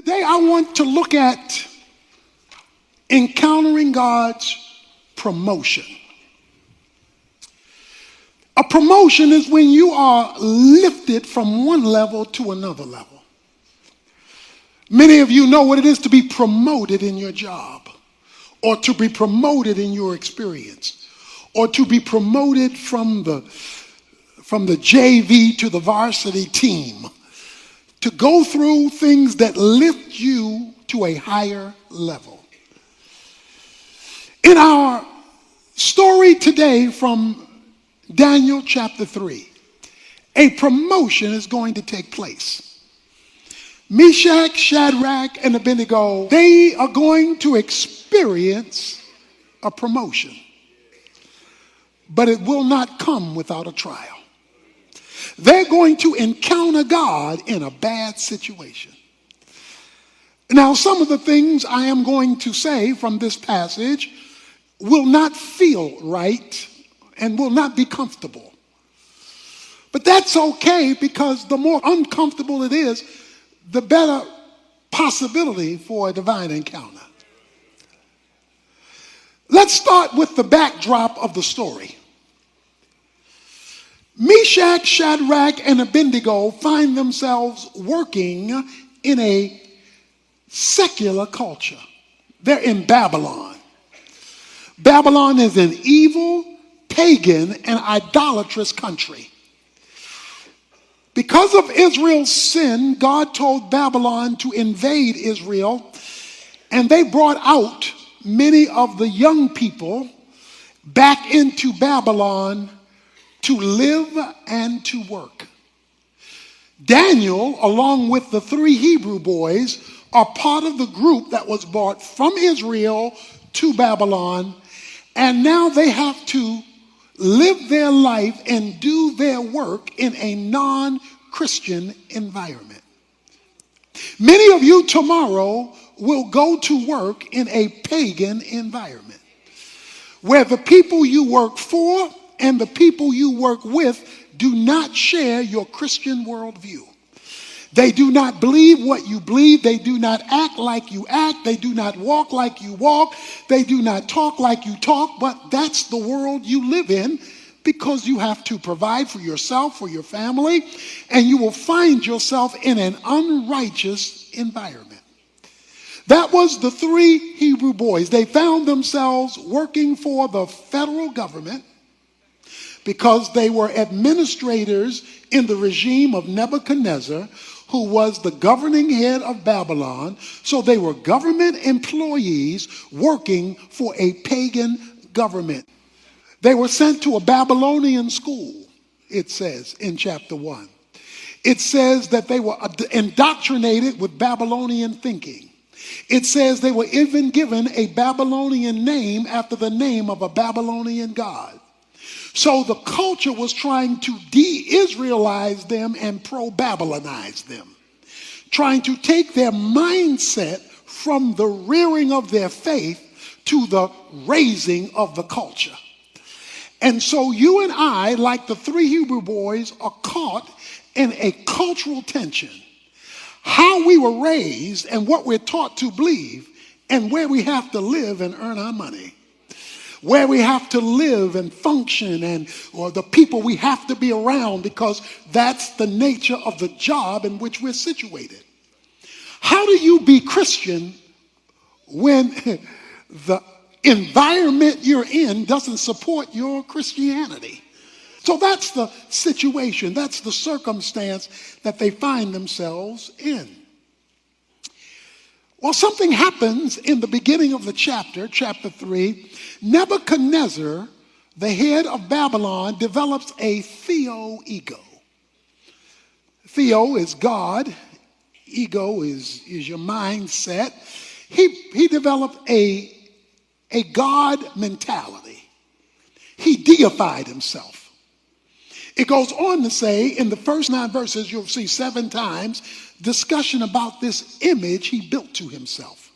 Today I want to look at encountering God's promotion. A promotion is when you are lifted from one level to another level. Many of you know what it is to be promoted in your job, or to be promoted in your experience, or to be promoted from the JV to the varsity team, to go through things that lift you to a higher level. In our story today from Daniel chapter 3, a promotion is going to take place. Meshach, Shadrach, and Abednego, they are going to experience a promotion. But it will not come without a trial. They're going to encounter God in a bad situation. Now, some of the things I am going to say from this passage will not feel right and will not be comfortable. But that's okay, because the more uncomfortable it is, the better possibility for a divine encounter. Let's start with the backdrop of the story. Meshach, Shadrach, and Abednego find themselves working in a secular culture. They're in Babylon. Babylon is an evil, pagan, and idolatrous country. Because of Israel's sin, God told Babylon to invade Israel, and they brought out many of the young people back into Babylon to live and to work. Daniel, along with the 3 Hebrew boys, are part of the group that was brought from Israel to Babylon, and now they have to live their life and do their work in a non-Christian environment. Many of you tomorrow will go to work in a pagan environment, where the people you work for and the people you work with do not share your Christian worldview. They do not believe what you believe. They do not act like you act. They do not walk like you walk. They do not talk like you talk. But that's the world you live in, because you have to provide for yourself, for your family, and you will find yourself in an unrighteous environment. That was the 3 Hebrew boys. They found themselves working for the federal government because they were administrators in the regime of Nebuchadnezzar, who was the governing head of Babylon. So they were government employees working for a pagan government. They were sent to a Babylonian school, it says in chapter 1. It says that they were indoctrinated with Babylonian thinking. It says they were even given a Babylonian name after the name of a Babylonian god. So the culture was trying to de-Israelize them and pro-Babylonize them, trying to take their mindset from the rearing of their faith to the raising of the culture. And so you and I, like the 3 Hebrew boys, are caught in a cultural tension. How we were raised and what we're taught to believe, and where we have to live and earn our money. Where we have to live and function, or the people we have to be around, because that's the nature of the job in which we're situated. How do you be Christian when the environment you're in doesn't support your Christianity? So that's the situation, that's the circumstance that they find themselves in. Well, something happens in the beginning of the chapter 3. Nebuchadnezzar, the head of Babylon, develops a theo-ego. Theo is God. Ego is your mindset. He developed a God mentality. He deified himself. It goes on to say, in the first 9 verses, you'll see 7 times discussion about this image he built to himself.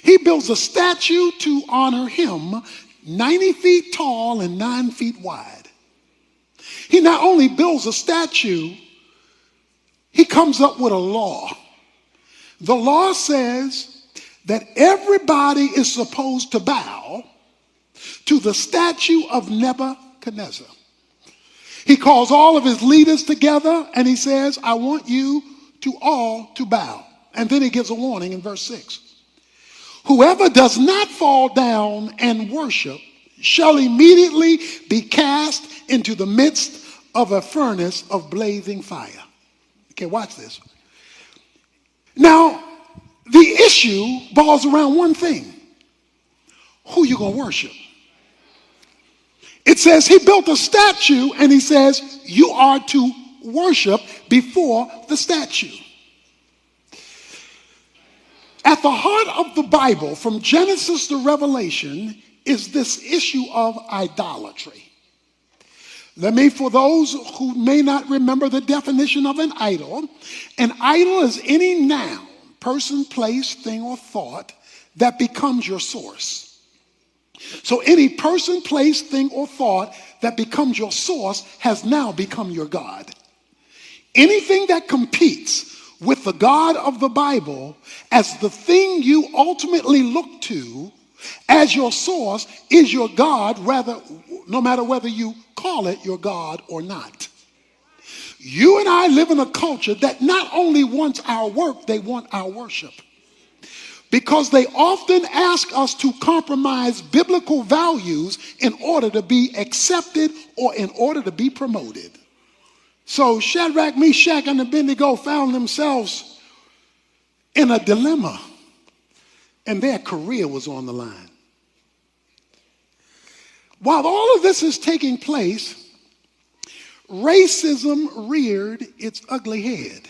He builds a statue to honor him, 90 feet tall and 9 feet wide. He not only builds a statue, he comes up with a law The law says that everybody is supposed to bow to the statue of Nebuchadnezzar. He calls all of his leaders together and he says, I want you all to bow. And then he gives a warning in verse 6. Whoever does not fall down and worship shall immediately be cast into the midst of a furnace of blazing fire. Okay, watch this. Now, the issue boils around one thing. Who you gonna worship? It says he built a statue and he says you are to worship before the statue. At the heart of the Bible, from Genesis to Revelation, is this issue of idolatry. For those who may not remember the definition of an idol is any noun, person, place, thing, or thought that becomes your source. So any person, place, thing, or thought that becomes your source has now become your God. Anything that competes with the God of the Bible as the thing you ultimately look to as your source is your God, no matter whether you call it your God or not. You and I live in a culture that not only wants our work, they want our worship. Because they often ask us to compromise biblical values in order to be accepted or in order to be promoted. So Shadrach, Meshach, and Abednego found themselves in a dilemma, and their career was on the line. While all of this is taking place, racism reared its ugly head.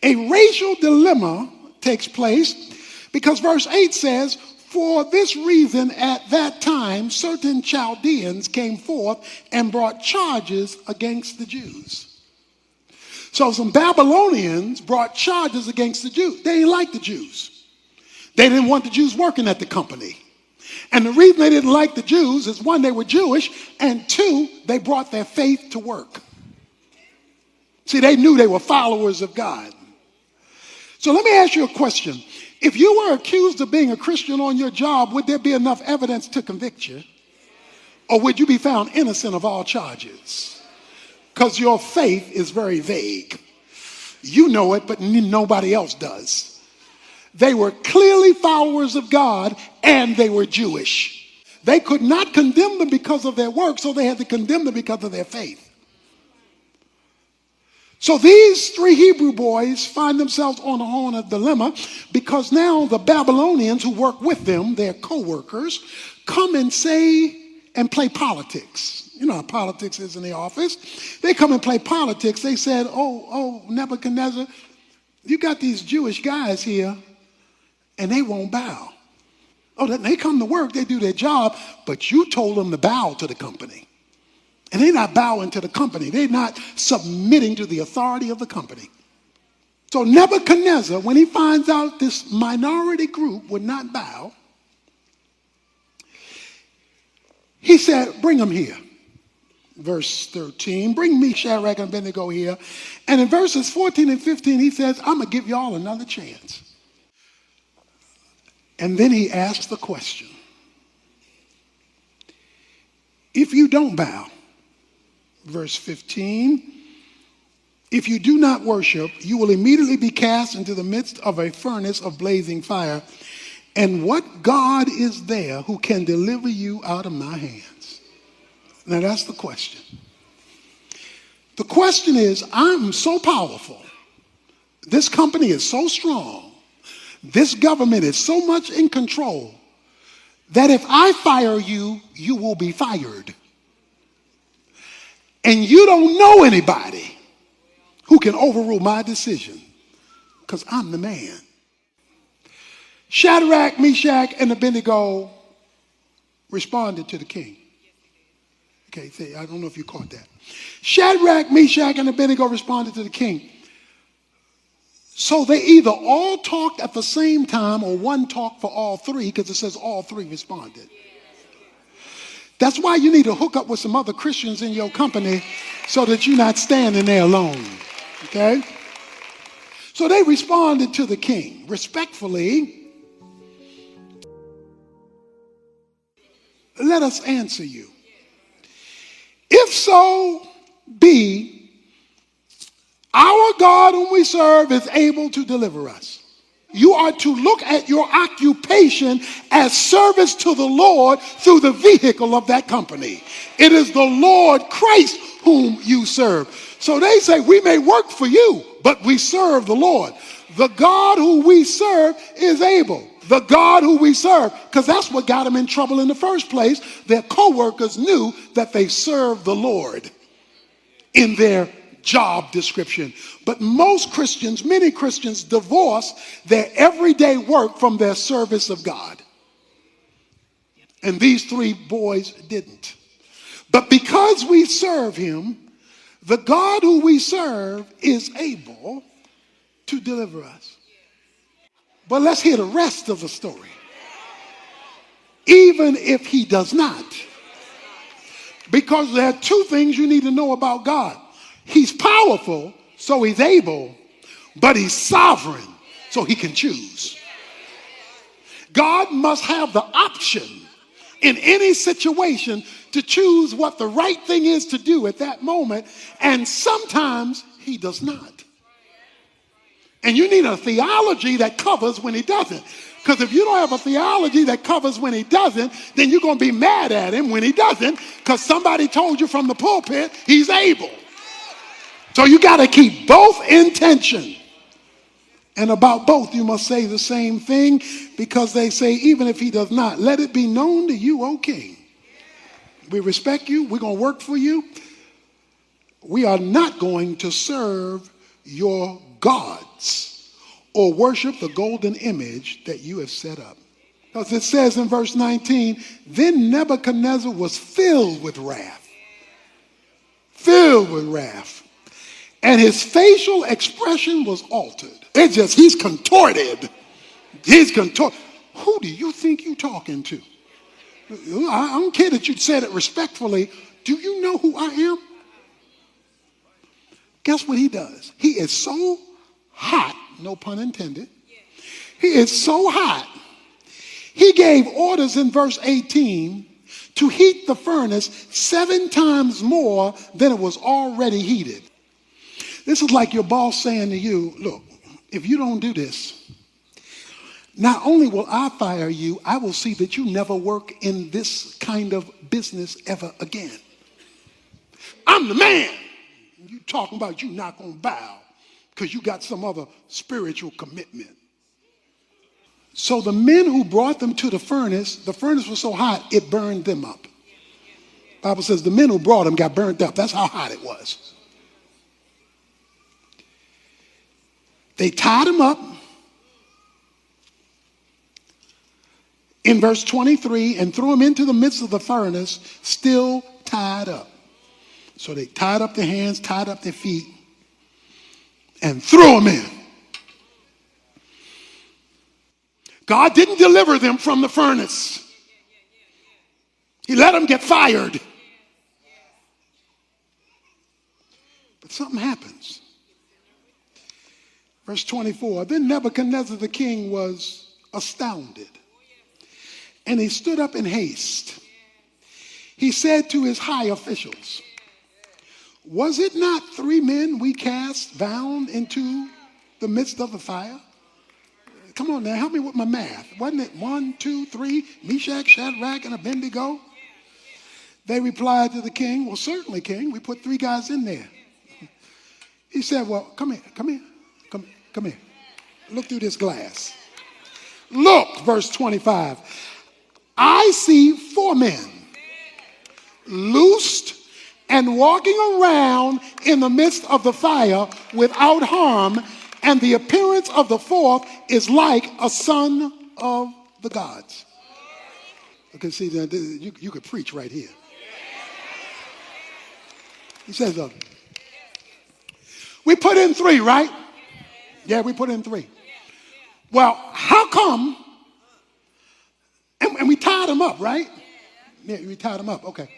A racial dilemma takes place because verse 8 says, for this reason at that time certain Chaldeans came forth and brought charges against the Jews. So some Babylonians brought charges against the Jews. They didn't like the Jews. They didn't want the Jews working at the company. And the reason they didn't like the Jews is, one, they were Jewish, and two, they brought their faith to work. See, they knew they were followers of God. So let me ask you a question. If you were accused of being a Christian on your job, would there be enough evidence to convict you? Or would you be found innocent of all charges? Because your faith is very vague. You know it, but nobody else does. They were clearly followers of God, and they were Jewish. They could not condemn them because of their work, so they had to condemn them because of their faith. So these three Hebrew boys find themselves on a horn of dilemma because now the Babylonians who work with them, their co-workers, come and say and play politics. You know how politics is in the office. They come and play politics. They said, oh, Nebuchadnezzar, you got these Jewish guys here and they won't bow. Oh, they come to work, they do their job, but you told them to bow to the company. And they're not bowing to the company. They're not submitting to the authority of the company. So Nebuchadnezzar, when he finds out this minority group would not bow, he said, bring them here. Verse 13, bring me Shadrach and Abednego here. And in verses 14 and 15, he says, I'm going to give y'all another chance. And then he asks the question, if you don't bow, verse 15, if you do not worship, you will immediately be cast into the midst of a furnace of blazing fire. And what God is there who can deliver you out of my hands? Now that's the question. The question is, I'm so powerful. This company is so strong. This government is so much in control that if I fire you, you will be fired. And you don't know anybody who can overrule my decision because I'm the man. Shadrach, Meshach, and Abednego responded to the king. Okay, I don't know if you caught that. Shadrach, Meshach, and Abednego responded to the king. So they either all talked at the same time or one talked for all three, because it says all three responded. That's why you need to hook up with some other Christians in your company so that you're not standing there alone. Okay? So they responded to the king respectfully. Let us answer you. If so be, our God whom we serve is able to deliver us. You are to look at your occupation as service to the Lord through the vehicle of that company. It is the Lord Christ whom you serve. So they say, we may work for you, but we serve the Lord. The God who we serve is able. The God who we serve, because that's what got them in trouble in the first place. Their co-workers knew that they served the Lord in their job description. But most Christians, many Christians, divorce their everyday work from their service of God. And these three boys didn't. But because we serve him, the God who we serve is able to deliver us. But let's hear the rest of the story. Even if he does not. Because there are two things you need to know about God. He's powerful, so he's able, but he's sovereign, so he can choose. God must have the option in any situation to choose what the right thing is to do at that moment, and sometimes he does not. And you need a theology that covers when he doesn't. Because if you don't have a theology that covers when he doesn't, then you're going to be mad at him when he doesn't, because somebody told you from the pulpit he's able. So you got to keep both in tension. And about both, you must say the same thing, because they say, even if he does not, let it be known to you, O king. We respect you. We're going to work for you. We are not going to serve your gods or worship the golden image that you have set up. Because it says in verse 19, then Nebuchadnezzar was filled with wrath. Filled with wrath. And his facial expression was altered. He's contorted. He's contorted. Who do you think you're talking to? I don't care that you said it respectfully. Do you know who I am? Guess what he does? He is so hot, no pun intended. He is so hot. He gave orders in verse 18 to heat the furnace 7 times more than it was already heated. This is like your boss saying to you, look, if you don't do this, not only will I fire you, I will see that you never work in this kind of business ever again. I'm the man. You talking about you not going to bow because you got some other spiritual commitment. So the men who brought them to the furnace was so hot, it burned them up. The Bible says the men who brought them got burned up. That's how hot it was. They tied him up in verse 23 and threw him into the midst of the furnace, still tied up. So they tied up their hands, tied up their feet, and threw him in. God didn't deliver them from the furnace. He let them get fired. But something happens. Verse 24, then Nebuchadnezzar the king was astounded, and he stood up in haste. He said to his high officials, was it not 3 men we cast bound into the midst of the fire? Come on now, help me with my math. Wasn't it 1, 2, 3, Meshach, Shadrach, and Abednego? They replied to the king, well, certainly, king, we put 3 guys in there. He said, well, come here. Look through this glass. Look, verse 25. I see 4 men loosed and walking around in the midst of the fire without harm, and the appearance of the 4th is like a son of the gods. Okay, see, you could preach right here. He says, we put in 3, right? Yeah, we put in 3. Well, how come? And we tied them up, right? Yeah, we tied them up. Okay.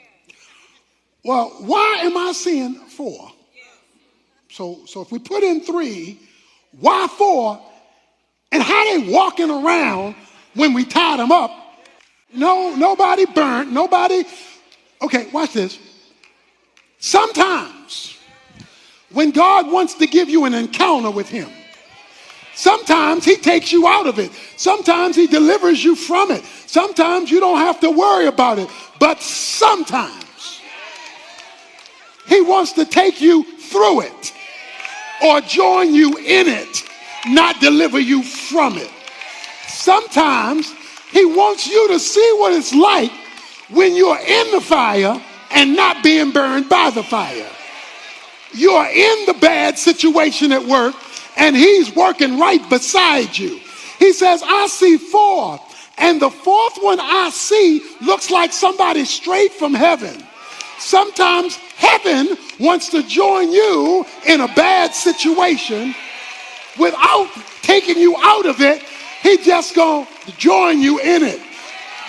Well, why am I seeing 4? So if we put in 3, Why for? And how they walking around when we tied them up. No, nobody burnt, nobody. Okay, watch this. Sometimes when God wants to give you an encounter with him, sometimes he takes you out of it. Sometimes he delivers you from it. Sometimes you don't have to worry about it. But sometimes he wants to take you through it or join you in it, not deliver you from it. Sometimes he wants you to see what it's like when you're in the fire and not being burned by the fire. You're in the bad situation at work and he's working right beside you. He says, I see four, and the fourth one I see looks like somebody straight from heaven. Sometimes heaven wants to join you in a bad situation without taking you out of it. He just gonna join you in it.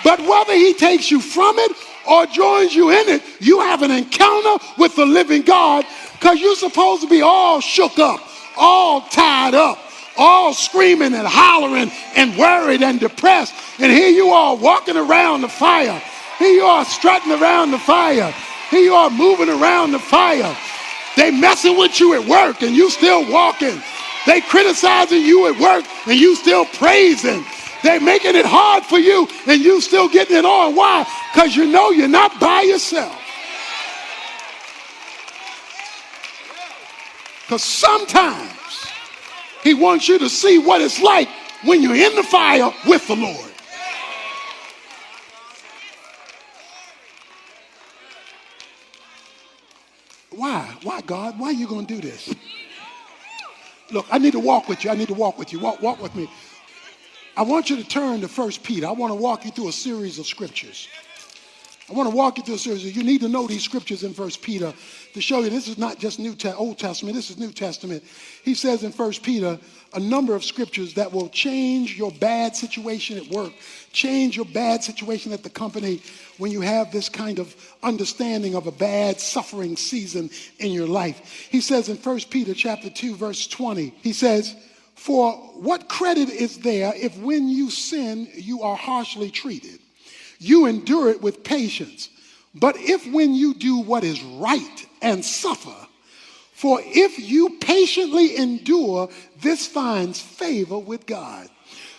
But whether he takes you from it or joins you in it, you have an encounter with the living God, because you're supposed to be all shook up, all tied up, all screaming and hollering and worried and depressed. And here you are walking around the fire. Here you are strutting around the fire. Here you are moving around the fire. They messing with you at work and you still walking. They criticizing you at work and you still praising. They making it hard for you and you still getting it on. Why? Because you know you're not by yourself. Because sometimes he wants you to see what it's like when you're in the fire with the Lord. Why? Why, God? Why are you going to do this? Look, I need to walk with you. I need to walk with you. Walk with me. I want you to turn to 1 Peter. I want to walk you through a series of scriptures. I want to walk you through a series. You need to know these scriptures in 1 Peter to show you this is not just Old Testament. This is New Testament. He says in 1 Peter a number of scriptures that will change your bad situation at work, change your bad situation at the company when you have this kind of understanding of a bad suffering season in your life. He says in 1 Peter chapter 2, verse 20, he says, for what credit is there if when you sin, you are harshly treated? You endure it with patience. But if when you do what is right and suffer, for if you patiently endure, this finds favor with God.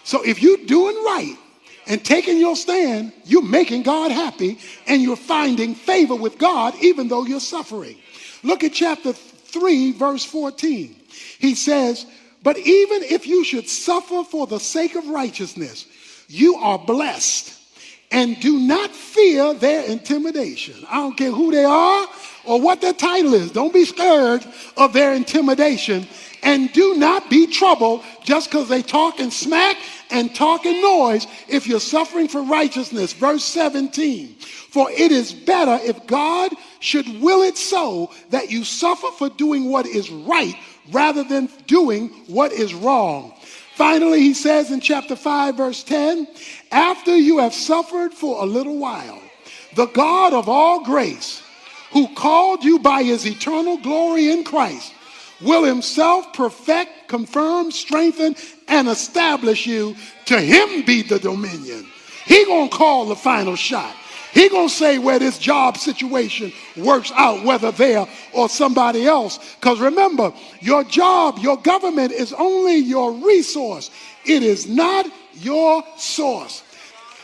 So if you're doing right and taking your stand, you're making God happy and you're finding favor with God even though you're suffering. Look at chapter 3, verse 14. He says, but even if you should suffer for the sake of righteousness, you are blessed. And do not fear their intimidation. I don't care who they are or what their title is. Don't be scared of their intimidation. And do not be troubled just because they talking smack and talking noise if you're suffering for righteousness. Verse 17. For it is better if God should will it so that you suffer for doing what is right rather than doing what is wrong. Finally, he says in chapter 5, verse 10, after you have suffered for a little while, the God of all grace, who called you by his eternal glory in Christ, will himself perfect, confirm, strengthen, and establish you. To him be the dominion. He gonna call the final shot. He gonna say where this job situation works out, whether there or somebody else. Because remember, your job, your government is only your resource. It is not your source.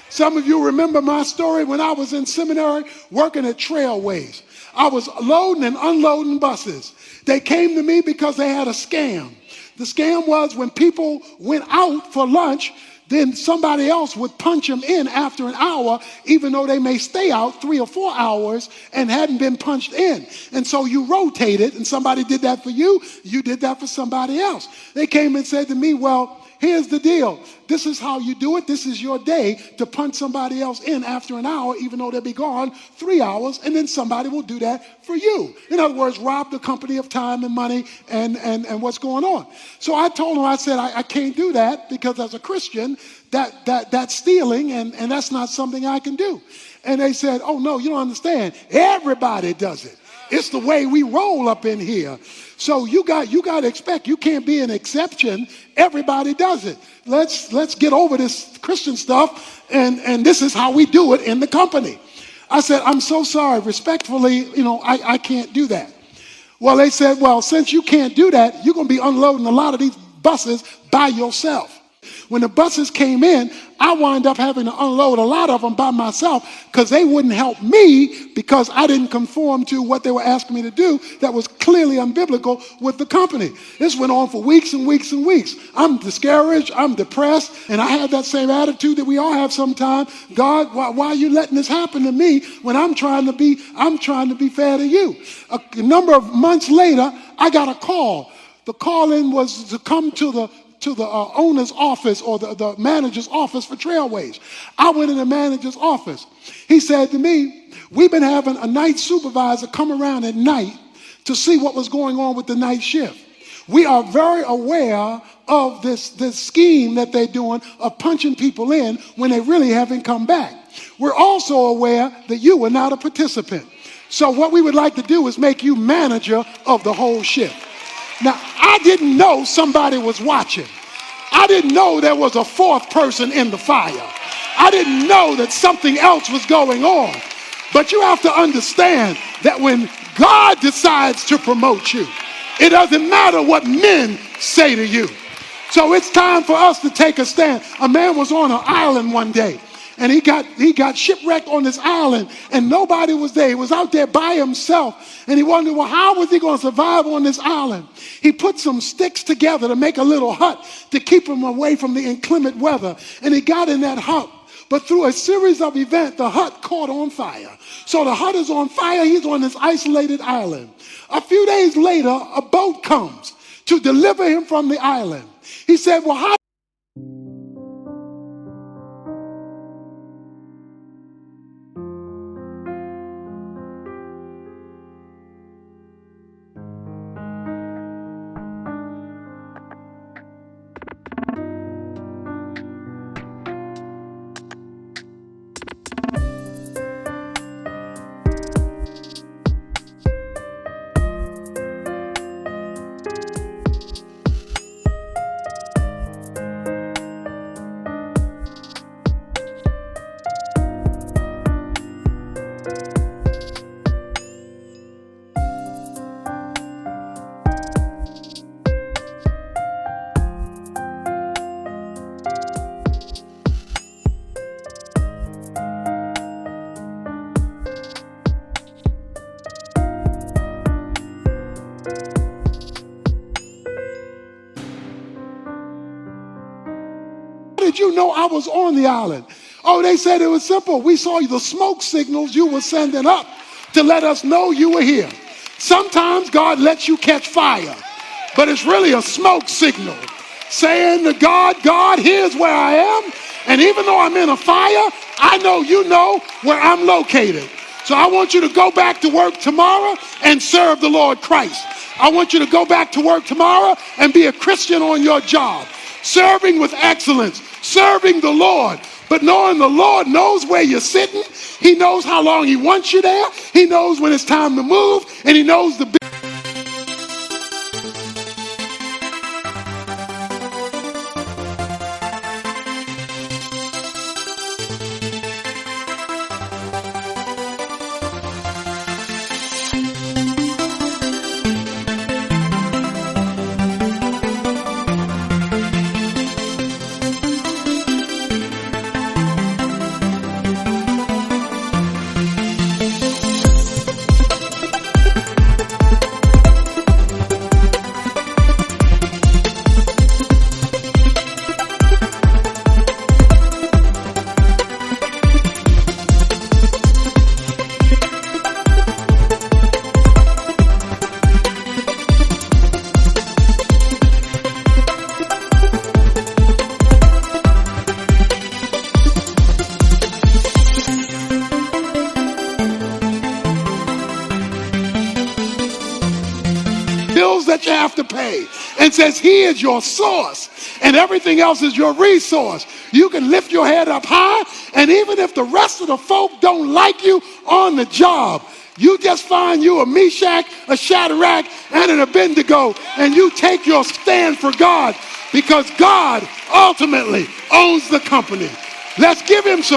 Some of you remember my story when I was in seminary working at Trailways. I was loading and unloading buses. They came to me because they had a scam. The scam was when people went out for lunch, then somebody else would punch them in after an hour, even though they may stay out 3 or 4 hours and hadn't been punched in. And so you rotated, and somebody did that for you, you did that for somebody else. They came and said to me, well, here's the deal. This is how you do it. This is your day to punch somebody else in after an hour, even though they'll be gone 3 hours, and then somebody will do that for you. In other words, rob the company of time and money and what's going on. So I told them, I said, I can't do that because as a Christian, that's stealing, and that's not something I can do. And they said, oh, no, you don't understand. Everybody does it. It's the way we roll up in here. So you got to expect, you can't be an exception. Everybody does it. Let's get over this Christian stuff, and this is how we do it in the company. I said, I'm so sorry, respectfully, I can't do that. Well, they said, well, since you can't do that, you're going to be unloading a lot of these buses by yourself. When the buses came in, I wound up having to unload a lot of them by myself because they wouldn't help me because I didn't conform to what they were asking me to do that was clearly unbiblical with the company. This went on for weeks and weeks and weeks. I'm discouraged, I'm depressed, and I had that same attitude that we all have sometimes. God, why are you letting this happen to me when I'm trying to be fair to you? A number of months later, I got a call. The call-in was to come to the owner's office or the manager's office for Trailways. I went in the manager's office. He said to me, we've been having a night supervisor come around at night to see what was going on with the night shift. We are very aware of this scheme that they're doing of punching people in when they really haven't come back. We're also aware that you were not a participant. So what we would like to do is make you manager of the whole shift. Now, I didn't know somebody was watching. I didn't know there was a fourth person in the fire. I didn't know that something else was going on. But you have to understand that when God decides to promote you, it doesn't matter what men say to you. So it's time for us to take a stand. A man was on an island one day, and he got shipwrecked on this island, and nobody was there. He was out there by himself, and he wondered, well, how was he going to survive on this island? He put some sticks together to make a little hut to keep him away from the inclement weather, and he got in that hut. But through a series of events, the hut caught on fire. So the hut is on fire. He's on this isolated island. A few days later, a boat comes to deliver him from the island. He said, well, how? Did you know I was on the island? Oh, they said it was simple. We saw the smoke signals you were sending up to let us know you were here. Sometimes God lets you catch fire, but it's really a smoke signal saying to God, God, here's where I am. And even though I'm in a fire, I know you know where I'm located. So I want you to go back to work tomorrow and serve the Lord Christ. I want you to go back to work tomorrow and be a Christian on your job, serving with excellence, serving the Lord, but knowing the Lord knows where you're sitting. He knows how long he wants you there. He knows when it's time to move, and he knows the bills that you have to pay, and says he is your source and everything else is your resource. You can lift your head up high, and even if the rest of the folk don't like you on the job, You just find you a Meshach, a Shadrach, and an Abednego, and you take your stand for God, because God ultimately owns the company. Let's give him some